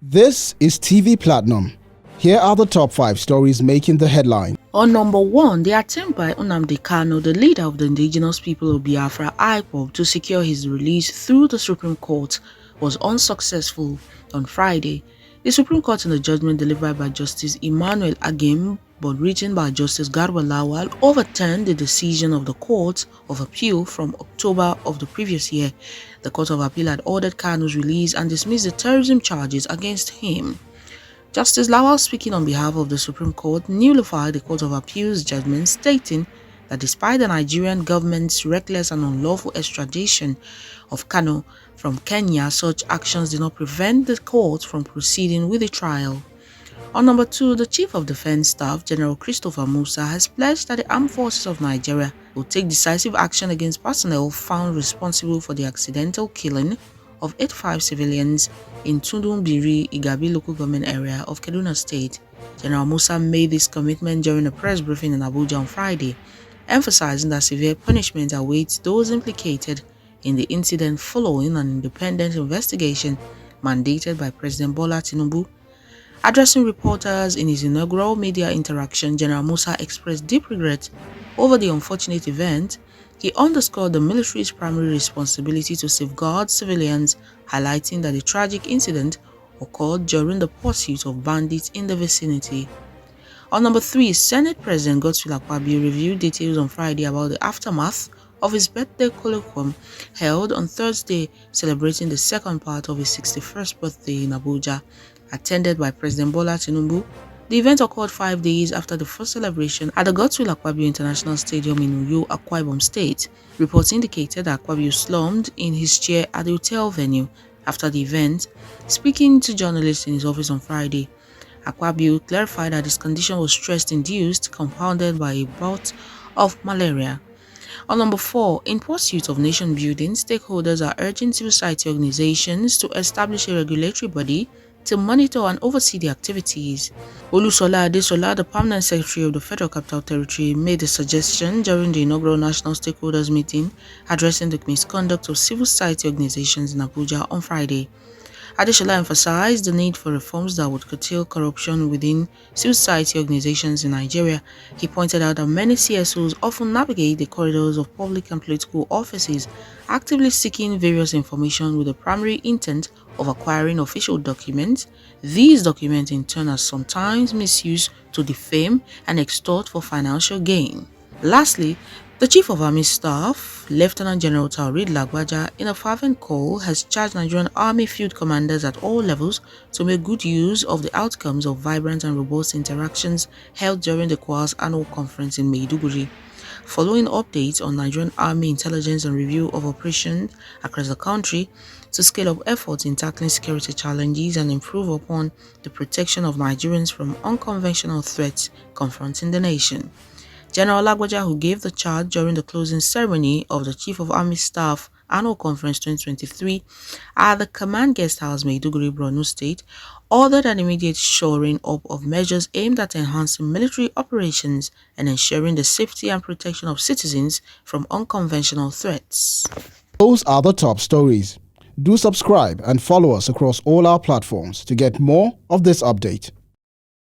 This is TV Platinum. Here are the top 5 stories making the headline. On number 1, the attempt by Nnamdi Kanu, the leader of the indigenous people of Biafra, IPOB, to secure his release through the Supreme Court was unsuccessful on Friday. The Supreme Court, in a judgment delivered by Justice Emmanuel Agim but written by Justice Garba Lawal, overturned the decision of the Court of Appeal from October of the previous year. The Court of Appeal had ordered Kanu's release and dismissed the terrorism charges against him. Justice Lawal, speaking on behalf of the Supreme Court, nullified the Court of Appeal's judgment, stating that despite the Nigerian government's reckless and unlawful extradition of Kanu from Kenya, such actions did not prevent the court from proceeding with the trial. On number 2, the Chief of Defense Staff, General Christopher Musa, has pledged that the Armed Forces of Nigeria will take decisive action against personnel found responsible for the accidental killing of 85 civilians in Tundumbiri, Igabi local government area of Kaduna State. General Musa made this commitment during a press briefing in Abuja on Friday, emphasizing that severe punishment awaits those implicated in the incident following an independent investigation mandated by President Bola Tinubu. Addressing reporters in his inaugural media interaction, General Musa expressed deep regret over the unfortunate event. He underscored the military's primary responsibility to safeguard civilians, highlighting that the tragic incident occurred during the pursuit of bandits in the vicinity. On number 3, Senate President Godswill Akpabio reviewed details on Friday about the aftermath of his birthday colloquium held on Thursday, celebrating the second part of his 61st birthday in Abuja, attended by President Bola Tinubu. The event occurred 5 days after the first celebration at the Godswill Akpabio International Stadium in Uyo, Akwa Ibom State. Reports indicated that Akpabio slumped in his chair at the hotel venue after the event. Speaking to journalists in his office on Friday, Akpabio clarified that his condition was stress-induced, compounded by a bout of malaria. On number 4, in pursuit of nation building, stakeholders are urging civil society organizations to establish a regulatory body to monitor and oversee the activities. Olusola Adesola, the permanent secretary of the Federal Capital Territory, made the suggestion during the inaugural national stakeholders meeting addressing the misconduct of civil society organizations in Abuja on Friday. Adesola emphasized the need for reforms that would curtail corruption within civil society organizations in Nigeria. He pointed out that many CSOs often navigate the corridors of public and political offices, actively seeking various information with the primary intent of acquiring official documents. These documents in turn are sometimes misused to defame and extort for financial gain. Lastly, the Chief of Army Staff, Lieutenant General Taoreed Lagbaja, in a fervent call, has charged Nigerian Army field commanders at all levels to make good use of the outcomes of vibrant and robust interactions held during the Quas annual conference in Maiduguri. Following updates on Nigerian Army intelligence and review of operations across the country to scale up efforts in tackling security challenges and improve upon the protection of Nigerians from unconventional threats confronting the nation. General Lagbaja, who gave the charge during the closing ceremony of the Chief of Army Staff Annual Conference 2023 at the Command Guest House, Maiduguri, Borno State, ordered an immediate shoring up of measures aimed at enhancing military operations and ensuring the safety and protection of citizens from unconventional threats. Those are the top stories. Do subscribe and follow us across all our platforms to get more of this update.